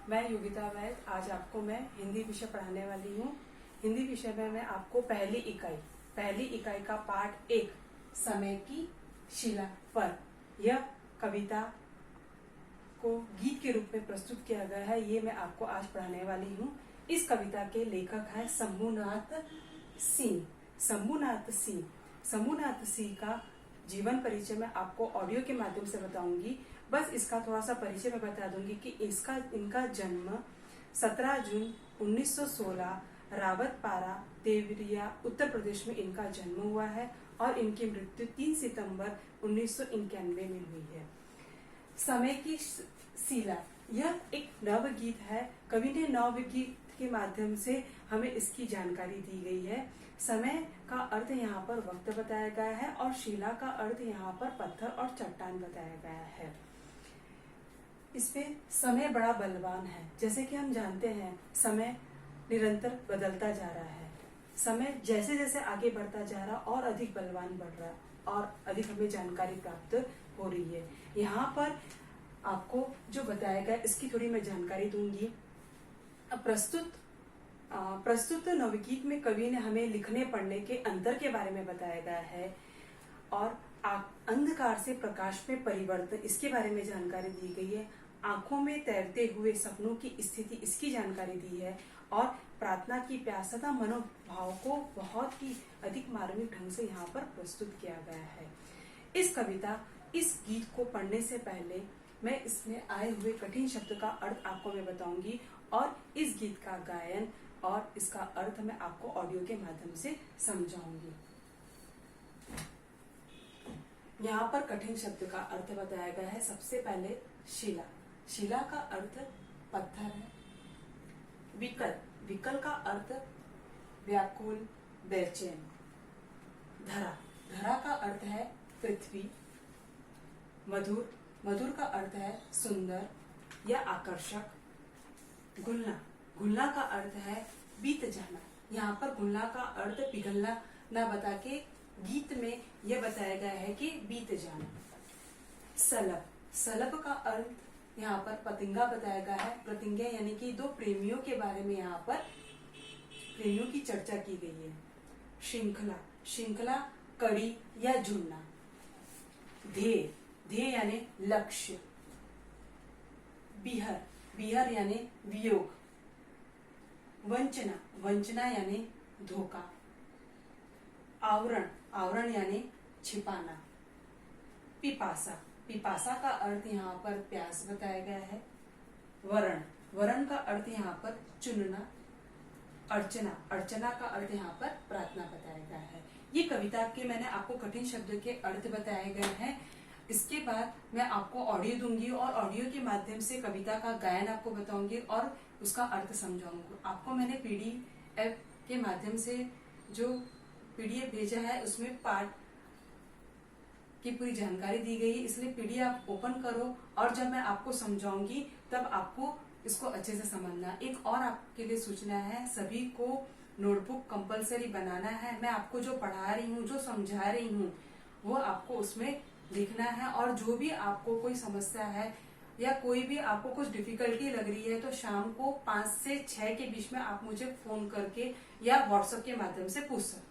मैं योगिता वैद। आज आपको मैं हिंदी विषय पढ़ाने वाली हूँ। हिंदी विषय में मैं आपको पहली इकाई का पाठ 1 समय की शिला पर यह कविता को गीत के रूप में प्रस्तुत किया गया है। ये मैं आपको आज पढ़ाने वाली हूँ। इस कविता के लेखक है शंभुनाथ सिंह। शंभुनाथ सिंह का जीवन परिचय मैं आपको ऑडियो के माध्यम से बताऊंगी। बस इसका थोड़ा सा परिचय मैं बता दूंगी कि इनका जन्म 17 जून 1916 रावतपारा देवरिया उत्तर प्रदेश में इनका जन्म हुआ है और इनकी मृत्यु 3 सितंबर 1991 में हुई है। समय की शिला यह एक नवगीत है। कवि ने नवगीत के माध्यम से हमें इसकी जानकारी दी गई है। समय का अर्थ यहाँ पर वक्त बताया गया है और शिला का अर्थ यहाँ पर पत्थर और चट्टान बताया गया है। इसमें समय बड़ा बलवान है। जैसे कि हम जानते हैं समय निरंतर बदलता जा रहा है। समय जैसे जैसे आगे बढ़ता जा रहा और अधिक बलवान बढ़ रहा और अधिक हमें जानकारी प्राप्त हो रही है। यहाँ पर आपको जो बताया गया इसकी थोड़ी मैं जानकारी दूंगी। प्रस्तुत नवगीत में कवि ने हमें लिखने पढ़ने के अंतर के बारे में बताया गया है और अंधकार से प्रकाश में परिवर्तन इसके बारे में जानकारी दी गई है। आंखों में तैरते हुए सपनों की स्थिति इसकी जानकारी दी है और प्रार्थना की प्यास तथा मनोभाव को बहुत ही अधिक मार्मिक ढंग से यहाँ पर प्रस्तुत किया गया है। इस गीत को पढ़ने से पहले मैं इसमें आए हुए कठिन शब्द का अर्थ आपको मैं बताऊंगी और इस गीत का गायन और इसका अर्थ मैं आपको ऑडियो के माध्यम से समझाऊंगी। यहाँ पर कठिन शब्द का अर्थ बताया गया है। सबसे पहले शिला का अर्थ पत्थर है। विकल का अर्थ व्याकुल बेचैन। धरा का अर्थ है पृथ्वी। मधुर का अर्थ है सुंदर या आकर्षक। घुलना का अर्थ है बीत जाना। यहाँ पर घुलना का अर्थ पिघलना ना बता के गीत में यह बताया गया है कि बीत जाना। सलब का अर्थ यहाँ पर पतंगा बताया गया है। प्रतिज्ञा यानी कि दो प्रेमियों के बारे में यहाँ पर प्रेमियों की चर्चा की गई है। श्रृंखला कड़ी या जुड़ना। ध्येय यानी लक्ष्य। बिहर यानी वियोग। वंचना यानी धोखा। आवरण यानी छिपाना। पिपासा का अर्थ यहाँ पर प्यास बताया गया है। वरण का अर्थ यहाँ पर चुनना। अर्चना का अर्थ यहाँ पर प्रार्थना बताया गया है। ये कविता के मैंने आपको कठिन शब्द के अर्थ बताए गए हैं। इसके बाद मैं आपको ऑडियो दूंगी और ऑडियो के माध्यम से कविता का गायन आपको बताऊंगी और उसका अर्थ समझाऊंगी। आपको मैंने पीडीएफ के माध्यम से जो पीडीएफ भेजा है उसमें पाठ की पूरी जानकारी दी गई है, इसलिए पीडीएफ आप ओपन करो और जब मैं आपको समझाऊंगी तब आपको इसको अच्छे से समझना। एक और आपके लिए सूचना है, सभी को नोटबुक कंपलसरी बनाना है। मैं आपको जो पढ़ा रही हूँ, जो समझा रही हूँ, वो आपको उसमें लिखना है और जो भी आपको कोई समस्या है या कोई भी आपको कुछ डिफिकल्टी लग रही है तो शाम को 5 से 6 के बीच में आप मुझे फोन करके या व्हाट्सएप के माध्यम से पूछ सकते हैं।